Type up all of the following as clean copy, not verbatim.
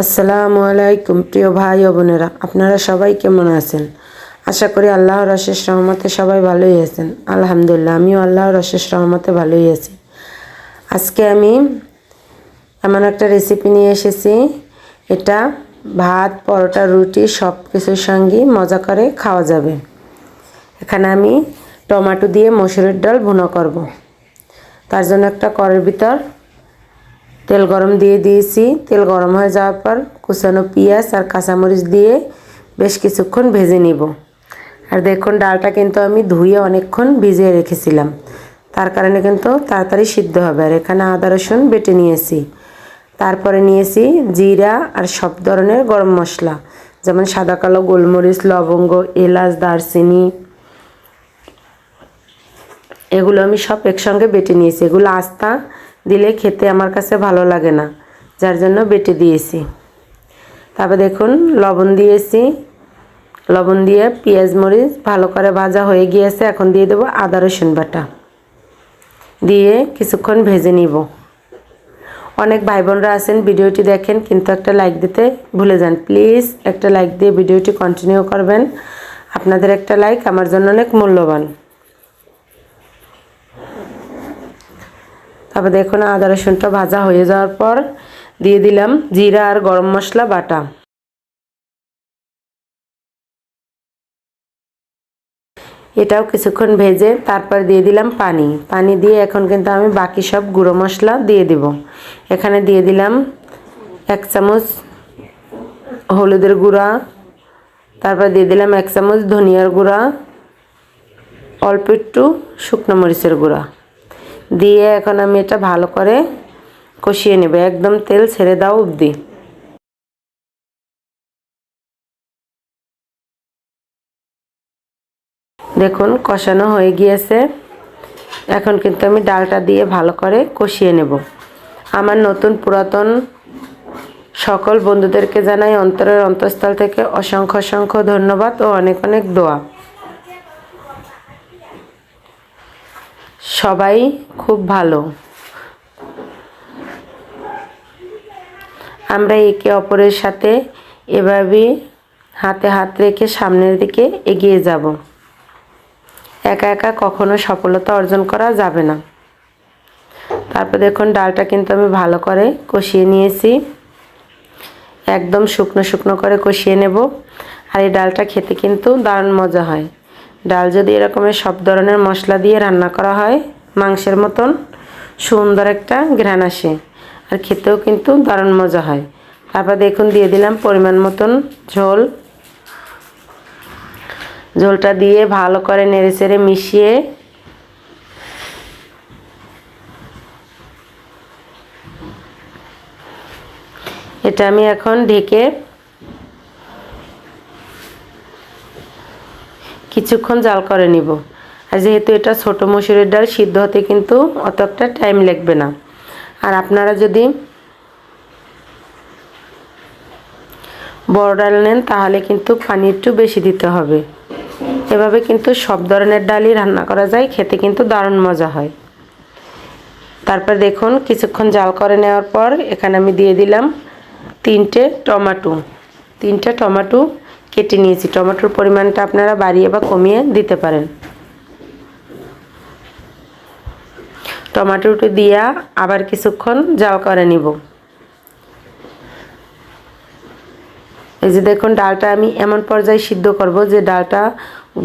আসসালামু আলাইকুম প্রিয় ভাই ও বোনেরা, আপনারা সবাই কেমন আছেন? আশা করি আল্লাহর অশেষ রহমতে সবাই ভালোই আছেন। আলহামদুলিল্লাহ, আমিও আল্লাহর অশেষ রহমতে ভালোই আছি। আজকে আমি এমন একটা রেসিপি নিয়ে এসেছি। এটা ভাত, পরোটা, রুটি সব কিছুর সঙ্গে মজা করে খাওয়া যাবে। এখানে আমি টমেটো দিয়ে মসুরের ডাল ভুনা করব। তার জন্য একটা কড়াইয়ের ভিতর তেল গরম দিয়ে দিয়েছি। তেল গরম হয়ে যাওয়ার পর কুচানো পেঁয়াজ আর কাঁচামরিচ দিয়ে বেশ কিছুক্ষণ ভেজে নিব। আর দেখুন, ডালটা কিন্তু আমি ধুয়ে অনেকক্ষণ ভিজিয়ে রেখেছিলাম, তার কারণে কিন্তু তাড়াতাড়ি সিদ্ধ হবে। আর এখানে আদা রসুন বেটে নিয়েছি। তারপরে নিয়েছি জিরা আর সব ধরনের গরম মশলা, যেমন সাদা কালো গোলমরিচ, লবঙ্গ, এলাচ, দারচিনি, এগুলো আমি সব একসঙ্গে বেটে নিয়েছি। এগুলো আস্তা দিলে খেতে আমার কাছে ভালো লাগে না, যার জন্য বেটে দিয়েছি। তারপর দেখুন, লবণ দিয়েছি। লবণ দিয়ে পেঁয়াজ মরিচ ভালো করে ভাজা হয়ে গিয়েছে। এখন দিয়ে দেবো আদা রসুন বাটা, দিয়ে কিছুক্ষণ ভেজে নিব। অনেক ভাই বোনরা আছেন ভিডিওটি দেখেন কিন্তু একটা লাইক দিতে ভুলে যান। প্লিজ একটা লাইক দিয়ে ভিডিওটি কন্টিনিউ করবেন। আপনাদের একটা লাইক আমার জন্য অনেক মূল্যবান। তারপর দেখুন, আদা রসুনটা ভাজা হয়ে যাওয়ার পর দিয়ে দিলাম জিরা আর গরম মশলা বাটা। এটাও কিছুক্ষণ ভেজে তারপর দিয়ে দিলাম পানি দিয়ে এখন কিন্তু আমি বাকি সব গুঁড়ো মশলা দিয়ে দিব। এখানে দিয়ে দিলাম 1 চামচ হলুদের গুঁড়া, তারপর দিয়ে দিলাম 1 চামচ ধনিয়ার গুঁড়া, অল্প একটু শুকনো মরিচের গুঁড়া দিয়ে এখন আমি এটা ভালো করে কষিয়ে নেব, একদম তেল ছেড়ে দাও অবধি। দেখুন, কষানো হয়ে গিয়েছে। এখন কিন্তু আমি ডালটা দিয়ে ভালো করে কষিয়ে নেব। আমার নতুন পুরাতন সকল বন্ধুদেরকে জানাই অন্তরের অন্তঃস্থল থেকে অসংখ্য অসংখ্য ধন্যবাদ ও অনেক অনেক দোয়া। সবাই খুব ভালো। আমরা একে অপরের সাথে এভাবে হাতে হাত রেখে সামনের দিকে এগিয়ে যাব। একা একা কখনো সফলতা অর্জন করা যাবে না। তারপর দেখুন, ডালটা কিন্তু আমি ভালো করে কষিয়ে নিয়েছি। একদম শুকনো শুকনো করে কষিয়ে নেব। আর এই ডালটা খেতে কিন্তু দারুণ মজা হয়। ডাল যদি এরকমের সব ধরনের মশলা দিয়ে রান্না করা হয়, মাংসের মতন সুন্দর একটা ঘ্রাণ আসে, আর খেতেও কিন্তু দারুণ মজা হয়। তারপর দেখুন, দিয়ে দিলাম পরিমাণ মতন ঝোল। ঝোলটা দিয়ে ভালো করে নেড়েচেড়ে মিশিয়ে এটা আমি এখন ঢেকে কিছুক্ষণ জাল করে নিব। আর যেহেতু এটা ছোট মসুরের ডাল, সিদ্ধ হতে কিন্তু অত একটা টাইম লাগবে না। আর আপনারা যদি বড় ডাল নেন তাহলে কিন্তু পানি একটু বেশি দিতে হবে। এভাবে কিন্তু সব ধরনের ডালই রান্না করা যায়, খেতে কিন্তু দারুণ মজা হয়। তারপর দেখুন, কিছুক্ষণ জাল করে নেওয়ার পর এখানে আমি দিয়ে দিলাম 3টে টমেটো কেটে নিয়েছি। টমেটোর পরিমাণটা আপনারা বাড়িয়ে বা কমিয়ে দিতে পারেন। টমেটোটি দিয়া আবার কিছুক্ষণ জাল করে নিব। এই যে দেখুন, ডালটা আমি এমন পর্যায়ে সিদ্ধ করব যে ডালটা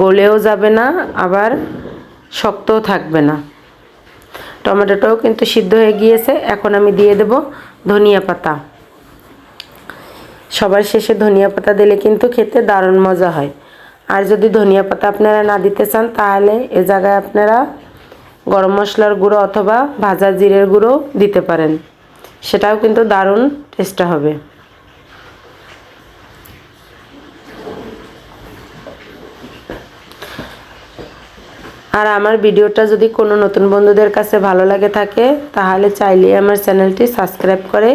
গলেও যাবে না, আবার শক্তও থাকবে না। টমেটোটাও কিন্তু সিদ্ধ হয়ে গিয়েছে। এখন আমি দিয়ে দেব ধনিয়া পাতা। সবার শেষে ধনিয়া পাতা দিলে কিন্তু খেতে দারুণ মজা হয়। আর যদি ধনিয়া পাতা আপনারা না দিতে চান তাহলে এ জায়গায় আপনারা গরম মশলার গুঁড়ো অথবা ভাজা জিরের গুঁড়ো দিতে পারেন, সেটাও কিন্তু দারুণ টেস্ট হবে। আর আমার ভিডিওটা যদি কোনো নতুন বন্ধুদের কাছে ভালো লাগে থাকে তাহলে চাইলে আমার চ্যানেলটি সাবস্ক্রাইব করে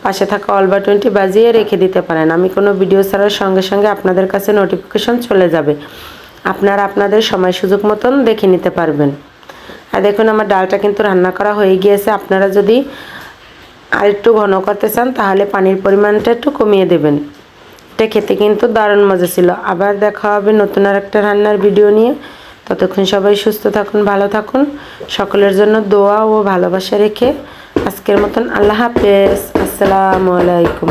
পাশে থাকা অল বাটনটি বাজিয়ে রেখে দিতে পারেন। আমি কোনো ভিডিও ছাড়ার সঙ্গে সঙ্গে আপনাদের কাছে নোটিফিকেশন চলে যাবে, আপনারা আপনাদের সময় সুযোগ মতন দেখে নিতে পারবেন। আর দেখুন, আমার ডালটা কিন্তু রান্না করা হয়ে গিয়েছে। আপনারা যদি আর একটু ঘন করতে চান তাহলে পানির পরিমাণটা একটু কমিয়ে দেবেন। এটা খেতে কিন্তু দারুণ মজা ছিল। আবার দেখা হবে নতুন আর একটা রান্নার ভিডিও নিয়ে। ততক্ষণ সবাই সুস্থ থাকুন, ভালো থাকুন। সকলের জন্য দোয়া ও ভালোবাসা রেখে আজকের মতন আল্লাহ হাফেজ। আসসালামু আলাইকুম।